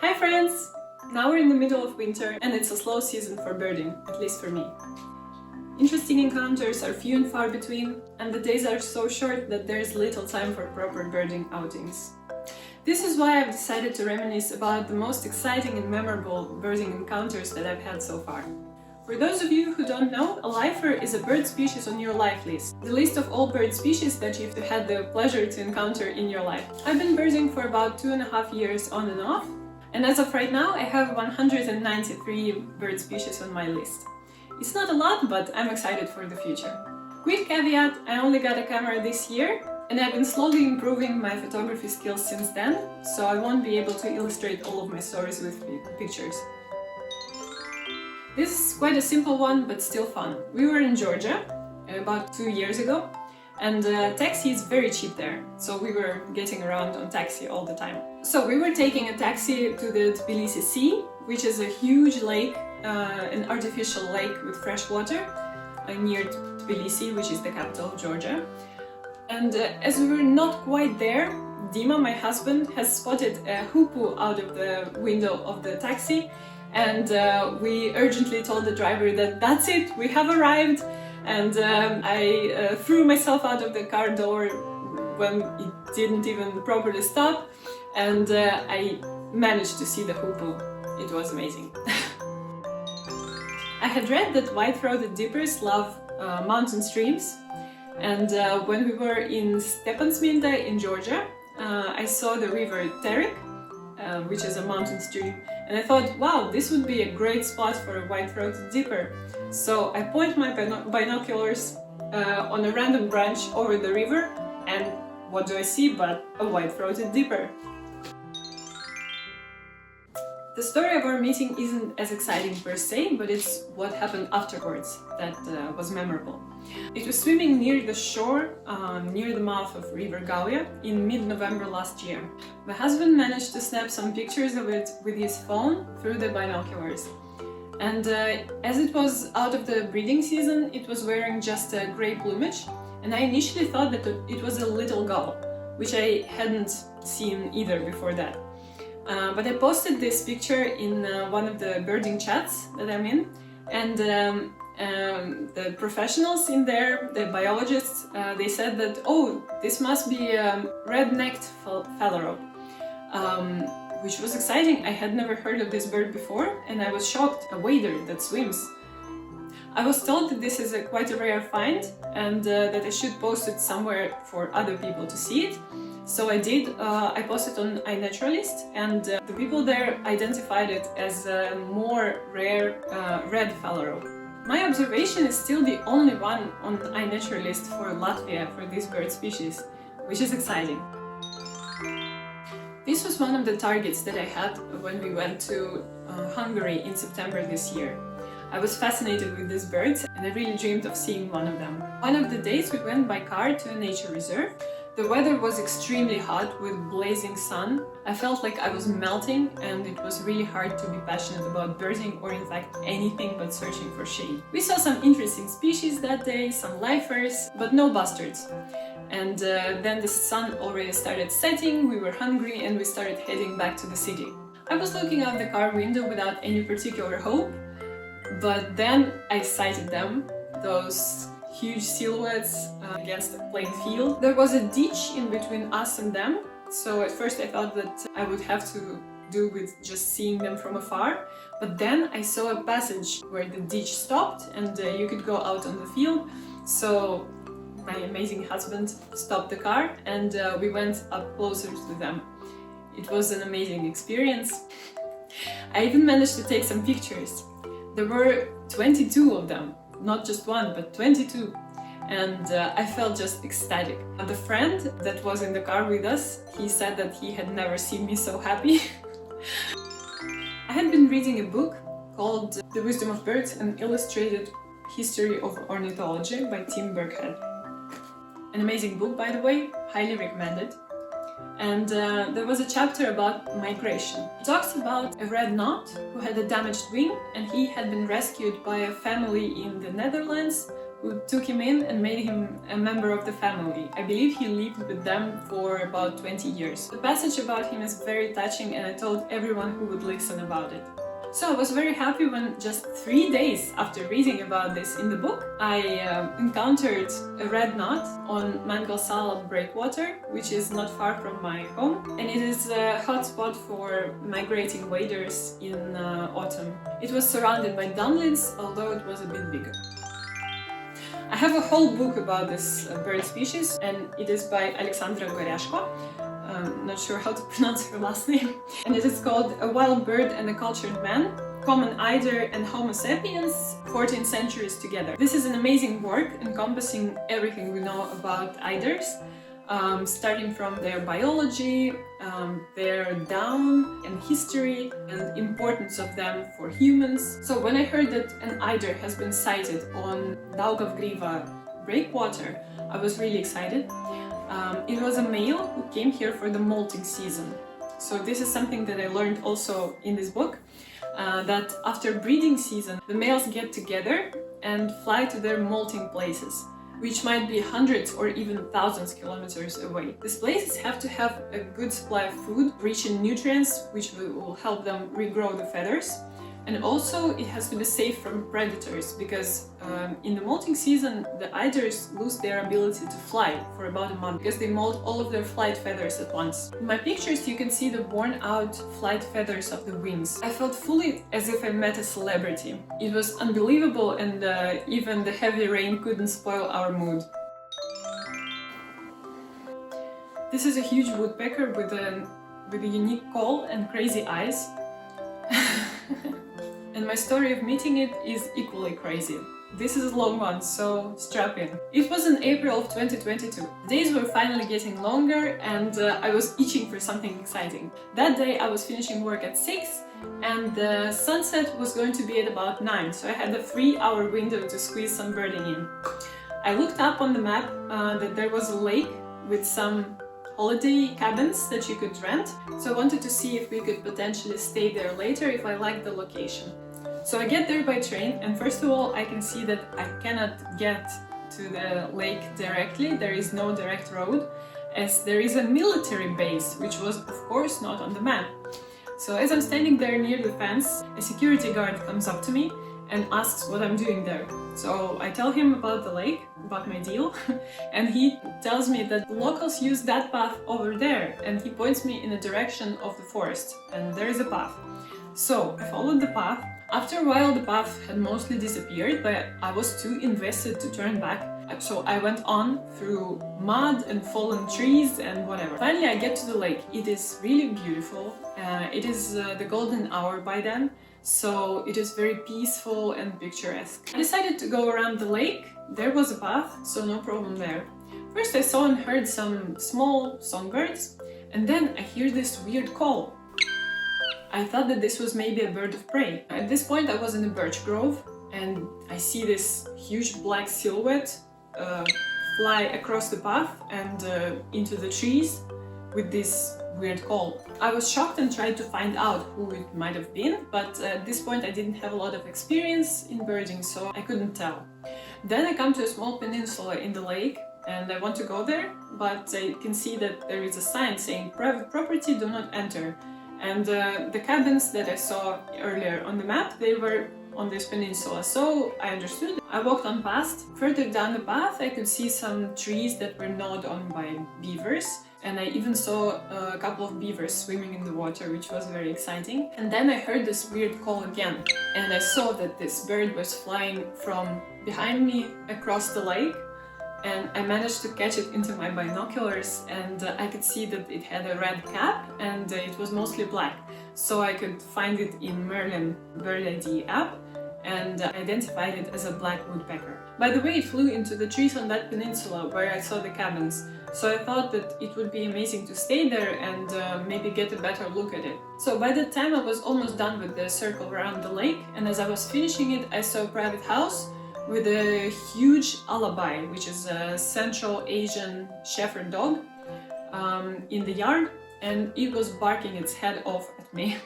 Hi friends! Now we're in the middle of winter and it's a slow season for birding, at least for me. Interesting encounters are few and far between, and the days are so short that there's little time for proper birding outings. This is why I've decided to reminisce about the most exciting and memorable birding encounters that I've had so far. For those of you who don't know, a lifer is a bird species on your life list, the list of all bird species that you've had the pleasure to encounter in your life. I've been birding for about 2.5 years on and off, and as of right now I have 193 bird species on my list. It's not a lot, but I'm excited for the future. Quick caveat, I only got a camera this year, and I've been slowly improving my photography skills since then, so I won't be able to illustrate all of my stories with pictures. This is quite a simple one, but still fun. We were in Georgia about 2 years ago, and taxi is very cheap there, so we were getting around on taxi all the time. So we were taking a taxi to the Tbilisi Sea, which is a huge lake, an artificial lake with fresh water near Tbilisi, which is the capital of Georgia. And as we were not quite there, Dima, my husband, has spotted a hoopoe out of the window of the taxi, and we urgently told the driver that that's it, we have arrived. And I threw myself out of the car door when it didn't even properly stop, and I managed to see the hoopoe. It was amazing. I had read that white-throated dippers love mountain streams, and when we were in Stepantsminda in Georgia, I saw the river Terek, which is a mountain stream, and I thought, wow, this would be a great spot for a white-throated dipper. So I point my binoculars on a random branch over the river, and what do I see but a white-throated dipper? The story of our meeting isn't as exciting per se, but it's what happened afterwards that was memorable. It was swimming near the shore, near the mouth of River Gauja in mid-November last year. My husband managed to snap some pictures of it with his phone through the binoculars. And as it was out of the breeding season, it was wearing just a grey plumage, and I initially thought that it was a little gull, which I hadn't seen either before that. But I posted this picture in one of the birding chats that I'm in, and the professionals in there, the biologists, they said that, oh, this must be a red-necked phalarope, which was exciting. I had never heard of this bird before, and I was shocked, a wader that swims. I was told that this is quite a rare find, and that I should post it somewhere for other people to see it. So I did. I posted on iNaturalist, and the people there identified it as a more rare red phalarope. My observation is still the only one on iNaturalist for Latvia for this bird species, which is exciting. This was one of the targets that I had when we went to Hungary in September this year. I was fascinated with these birds, and I really dreamed of seeing one of them. One of the days we went by car to a nature reserve. The weather was extremely hot with blazing sun. I felt like I was melting, and it was really hard to be passionate about birding or in fact anything but searching for shade. We saw some interesting species that day, some lifers, but no bustards. And then the sun already started setting, we were hungry, and we started heading back to the city. I was looking out the car window without any particular hope, but then I sighted them, those huge silhouettes against a plain field. There was a ditch in between us and them, so at first I thought that I would have to do with just seeing them from afar, but then I saw a passage where the ditch stopped and you could go out on the field. So my amazing husband stopped the car, and we went up closer to them. It was an amazing experience. I even managed to take some pictures. There were 22 of them. Not just one, but 22. And I felt just ecstatic. The friend that was in the car with us, he said that he had never seen me so happy. I had been reading a book called The Wisdom of Birds, an illustrated history of ornithology by Tim Burkhead. An amazing book, by the way, highly recommended. And there was a chapter about migration. It talks about a red knot who had a damaged wing, and he had been rescued by a family in the Netherlands who took him in and made him a member of the family. I believe he lived with them for about 20 years. The passage about him is very touching, and I told everyone who would listen about it. So I was very happy when just 3 days after reading about this in the book, I encountered a red knot on Mangalsala breakwater, which is not far from my home, and it is a hotspot for migrating waders in autumn. It was surrounded by dunlins, although it was a bit bigger. I have a whole book about this bird species, and it is by Alexandra Goryashko. Not sure how to pronounce her last name. And it is called A Wild Bird and a Cultured Man, Common Eider and Homo sapiens, 14 Centuries Together. This is an amazing work encompassing everything we know about eiders, starting from their biology, their down and history and importance of them for humans. So when I heard that an eider has been sighted on Daugavgriva breakwater, I was really excited. It was a male who came here for the molting season. So this is something that I learned also in this book, that after breeding season, the males get together and fly to their molting places, which might be hundreds or even thousands of kilometers away. These places have to have a good supply of food, rich in nutrients, which will help them regrow the feathers. And also it has to be safe from predators, because in the molting season the eiders lose their ability to fly for about a month because they molt all of their flight feathers at once. In my pictures you can see the worn out flight feathers of the wings. I felt fully as if I met a celebrity. It was unbelievable, and even the heavy rain couldn't spoil our mood. This is a huge woodpecker with a unique call and crazy eyes. And my story of meeting it is equally crazy. This is a long one, so strap in. It was in April of 2022. The days were finally getting longer, and I was itching for something exciting. That day I was finishing work at 6, and the sunset was going to be at about 9, so I had a 3-hour window to squeeze some birding in. I looked up on the map that there was a lake with some holiday cabins that you could rent, so I wanted to see if we could potentially stay there later if I liked the location. So I get there by train, and first of all I can see that I cannot get to the lake directly. There is no direct road, as there is a military base, which was of course not on the map. So as I'm standing there near the fence, a security guard comes up to me and asks what I'm doing there. So I tell him about the lake, about my deal, and he tells me that the locals use that path over there, and he points me in the direction of the forest, and there is a path. So I followed the path. After a while the path had mostly disappeared, but I was too invested to turn back. So I went on through mud and fallen trees and whatever. Finally I get to the lake. It is really beautiful. It is the golden hour by then, so it is very peaceful and picturesque. I decided to go around the lake. There was a path, so no problem there. First I saw and heard some small songbirds, and then I hear this weird call. I thought that this was maybe a bird of prey. At this point I was in a birch grove, and I see this huge black silhouette fly across the path and into the trees with this weird call. I was shocked and tried to find out who it might have been, but at this point I didn't have a lot of experience in birding, so I couldn't tell. Then I come to a small peninsula in the lake, and I want to go there, but I can see that there is a sign saying private property, do not enter. And the cabins that I saw earlier on the map, they were on this peninsula, so I understood. I walked on past. Further down the path I could see some trees that were gnawed on by beavers, and I even saw a couple of beavers swimming in the water, which was very exciting. And then I heard this weird call again, and I saw that this bird was flying from behind me across the lake, and I managed to catch it into my binoculars, and I could see that it had a red cap and it was mostly black, so I could find it in Merlin Bird ID app and identified it as a black woodpecker. By the way, it flew into the trees on that peninsula where I saw the cabins, so I thought that it would be amazing to stay there and maybe get a better look at it. So by that time I was almost done with the circle around the lake, and as I was finishing it I saw a private house with a huge alabai, which is a Central Asian shepherd dog, in the yard, and it was barking its head off at me.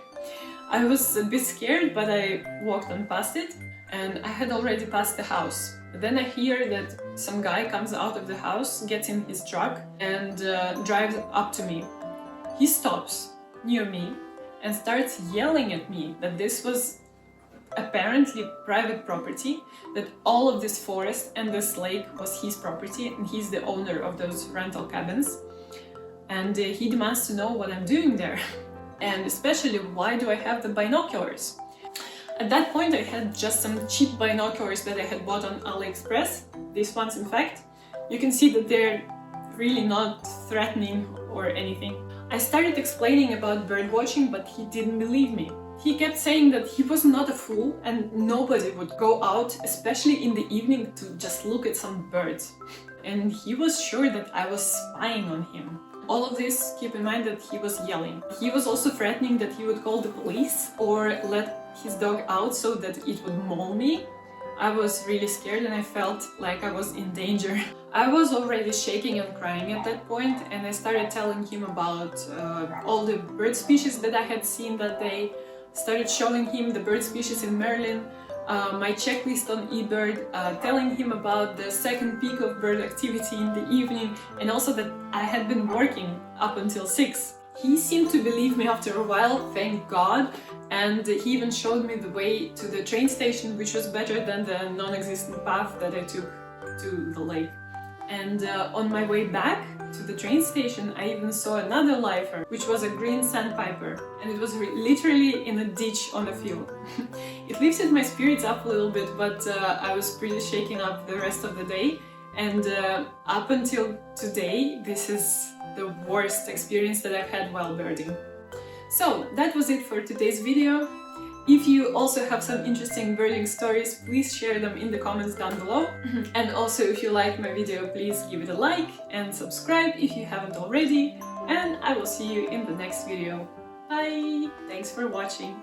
I was a bit scared, but I walked on past it, and I had already passed the house. then I hear that some guy comes out of the house, gets in his truck and drives up to me. He stops near me and starts yelling at me that this was apparently private property, that all of this forest and this lake was his property and he's the owner of those rental cabins. And he demands to know what I'm doing there. And especially, why do I have the binoculars? At that point I had just some cheap binoculars that I had bought on AliExpress. These ones, in fact. You can see that they're really not threatening or anything. I started explaining about bird watching, but he didn't believe me. He kept saying that he was not a fool and nobody would go out, especially in the evening, to just look at some birds. And he was sure that I was spying on him. All of this, keep in mind that he was yelling. He was also threatening that he would call the police or let his dog out so that it would maul me. I was really scared and I felt like I was in danger. I was already shaking and crying at that point, and I started telling him about all the bird species that I had seen that day. Started showing him the bird species in Merlin, my checklist on eBird, telling him about the second peak of bird activity in the evening, and also that I had been working up until 6. He seemed to believe me after a while, thank God, and he even showed me the way to the train station, which was better than the non-existent path that I took to the lake. And on my way back to the train station, I even saw another lifer, which was a green sandpiper, and it was literally in a ditch on the field. It lifted my spirits up a little bit, but I was pretty shaken up the rest of the day, and up until today, this is the worst experience that I've had while birding. So that was it for today's video. If you also have some interesting birding stories, please share them in the comments down below. And also, if you like my video, please give it a like and subscribe if you haven't already. And I will see you in the next video. Bye! Thanks for watching.